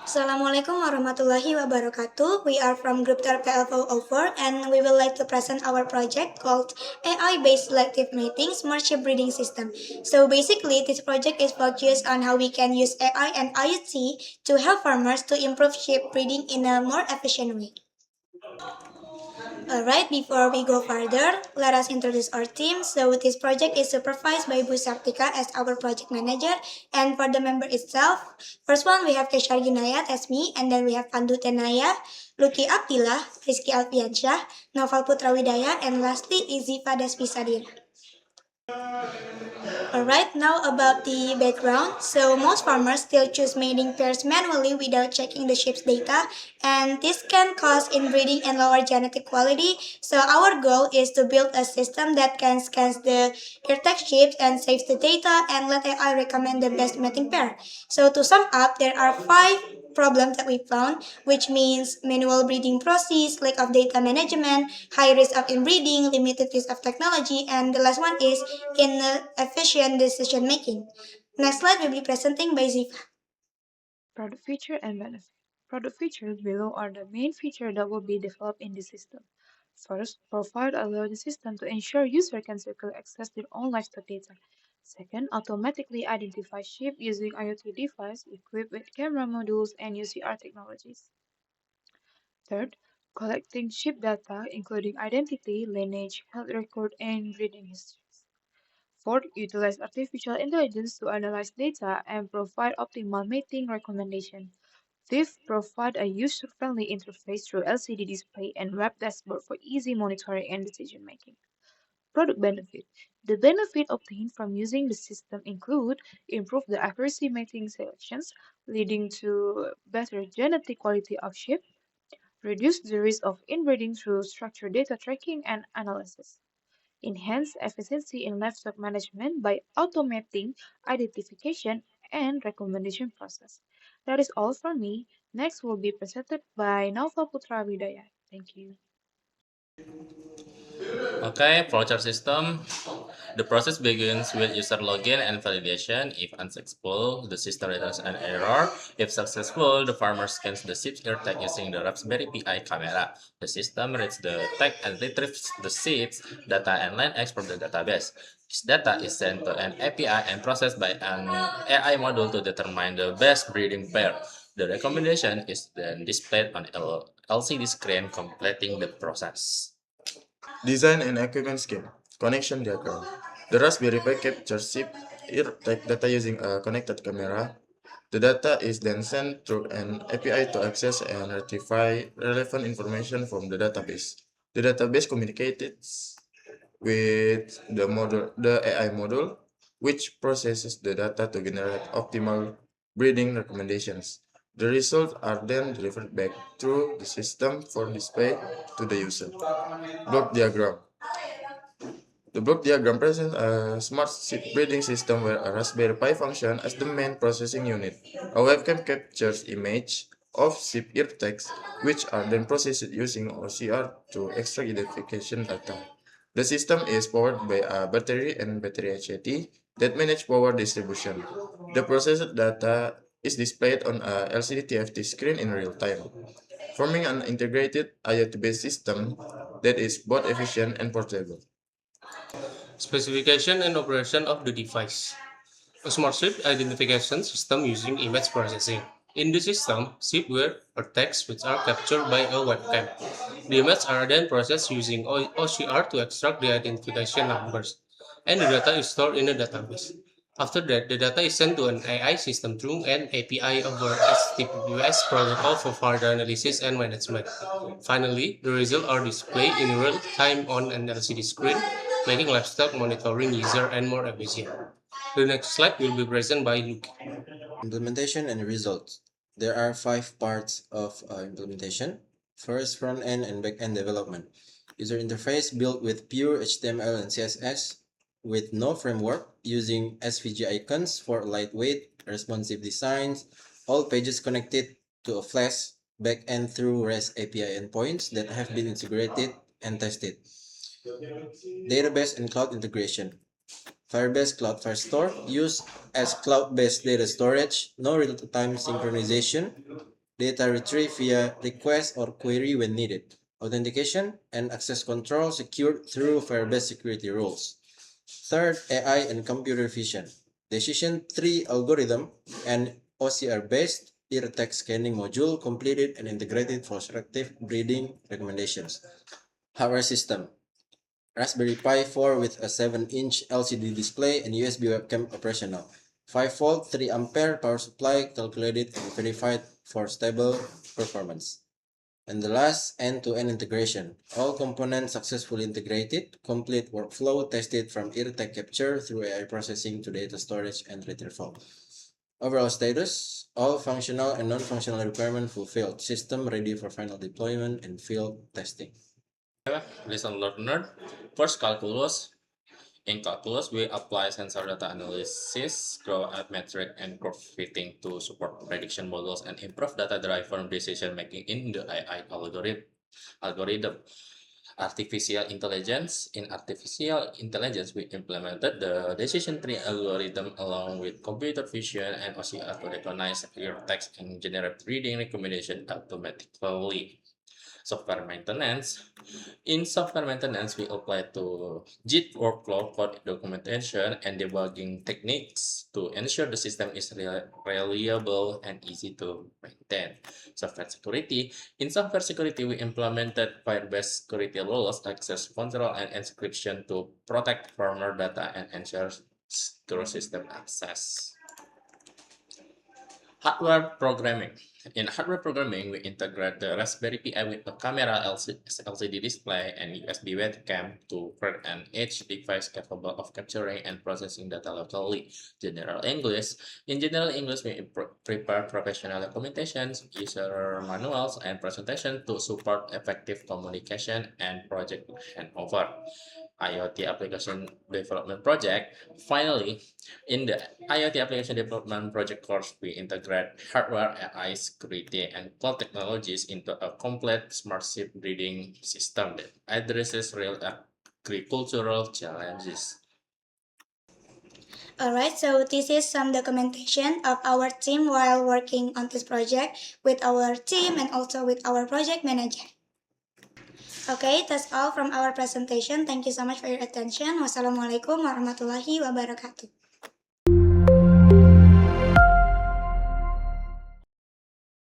Assalamualaikum warahmatullahi wabarakatuh. We are from Group TRPL404 and we would like to present our project called AI-based selective mating smart sheep breeding system. So basically, this project is focused on how we can use AI and IoT to help farmers to improve sheep breeding in a more efficient way. Alright, before we go further, let us introduce our team. So this project is supervised by Bu Sartika as our project manager. And for the member itself, first one we have Keshar Ginayat as me, and then we have Pandu Tenaya, Luki Abdillah, Rizky Alfiansyah, Noval Putra Widaya, and lastly Izifa Despisadir. Alright, now about the background. So most farmers still choose mating pairs manually without checking the sheep's data, and this can cause inbreeding and lower genetic quality. So our goal is to build a system that can scan the ear-tag sheep and saves the data and let AI recommend the best mating pair. So to sum up, there are five problems that we found, which means manual breeding process, lack of data management, high risk of inbreeding, limited use of technology, and the last one is inefficient decision making. Next slide will be presenting by Ziva. Product feature and benefit. Product features below are the main features that will be developed in the system. First, profile allow the system to ensure user can securely access their own livestock data. Second, automatically identify sheep using IoT device equipped with camera modules and UCR technologies. Third, collecting sheep data including identity, lineage, health record, and breeding histories. Fourth, utilize artificial intelligence to analyze data and provide optimal mating recommendations. Fifth, provide a user-friendly interface through LCD display and web dashboard for easy monitoring and decision making. Product benefit. The benefit obtained from using the system include improve the accuracy mating selections, leading to better genetic quality of sheep, reduce the risk of inbreeding through structured data tracking and analysis, enhance efficiency in livestock management by automating identification and recommendation process. That is all from me. Next will be presented by Naufal Putra Widaya. Thank you. Okay, flowchart system. The process begins with user login and validation. If unsuccessful, the system returns an error. If successful, the farmer scans the sheep's ear tag using the Raspberry Pi camera. The system reads the tag and retrieves the seeds, data, and line X from the database. This data is sent to an API and processed by an AI module to determine the best breeding pair. The recommendation is then displayed on LCD screen, completing the process. Design and equipment scheme. Connection diagram. The Raspberry Pi captures sheep ear tag data using a connected camera. The data is then sent through an API to access and rectify relevant information from the database. The database communicates with the AI module, which processes the data to generate optimal breeding recommendations. The results are then delivered back through the system for display to the user. Block diagram. The block diagram presents a smart sheep breeding system where a Raspberry Pi functions as the main processing unit. A webcam captures image of sheep ear tags, which are then processed using OCR to extract identification data. The system is powered by a battery and battery HAT that manage power distribution. The processed data is displayed on a LCD TFT screen in real time, forming an integrated IoT-based system that is both efficient and portable. Specification and operation of the device. A smart sheep identification system using image processing. In the system, sheep wear or tags which are captured by a webcam. The images are then processed using OCR to extract the identification numbers, and the data is stored in a database. After that, the data is sent to an AI system through an API over HTTPS protocol for further analysis and management. Finally, the results are displayed in real time on an LCD screen, making livestock monitoring easier and more efficient. The next slide will be presented by Luke. Implementation and results. There are five parts of implementation. First, front-end and back-end development. User interface built with pure HTML and CSS with no framework, using SVG icons for lightweight, responsive designs. All pages connected to a Flash backend through REST API endpoints that have been integrated and tested. Database and cloud integration. Firebase Cloud Firestore used as cloud-based data storage, no real-time synchronization, data retrieved via request or query when needed, authentication and access control secured through Firebase security rules. Third, AI and computer vision. Decision tree algorithm and OCR-based ear tag scanning module completed and integrated for selective breeding recommendations. Hardware system. Raspberry Pi 4 with a 7-inch LCD display and USB webcam operational. 5-volt 3 ampere power supply calculated and verified for stable performance. And the last, end-to-end integration. All components successfully integrated, complete workflow tested from ear tag capture through AI processing to data storage and retrieval. Overall status, all functional and non-functional requirements fulfilled. System ready for final deployment and field testing. Lesson learned. First, calculus. In calculus, we apply sensor data analysis, graph metric, and curve fitting to support prediction models and improve data-driven decision making in the AI algorithm. Artificial intelligence. In artificial intelligence, we implemented the decision tree algorithm along with computer vision and OCR to recognize your text and generate reading recommendation automatically. Software maintenance. In software maintenance, we apply to JIT workflow, code documentation, and debugging techniques to ensure the system is reliable and easy to maintain. Software security. In software security, we implemented Firebase security rules, access control, and encryption to protect firmware data and ensure secure system access. Hardware programming. In hardware programming, we integrate the Raspberry Pi with a camera LCD display and USB webcam to create an edge device capable of capturing and processing data locally. General English. In general English, we prepare professional documentations, user manuals, and presentation to support effective communication and project handover. IoT application development project. Finally, in the IoT application development project course, we integrate hardware, AI, security, and cloud technologies into a complete smart ship breeding system that addresses real agricultural challenges. Alright, so this is some documentation of our team while working on this project with our team and also with our project manager. Okay, that's all from our presentation. Thank you so much for your attention. Wassalamualaikum warahmatullahi wabarakatuh.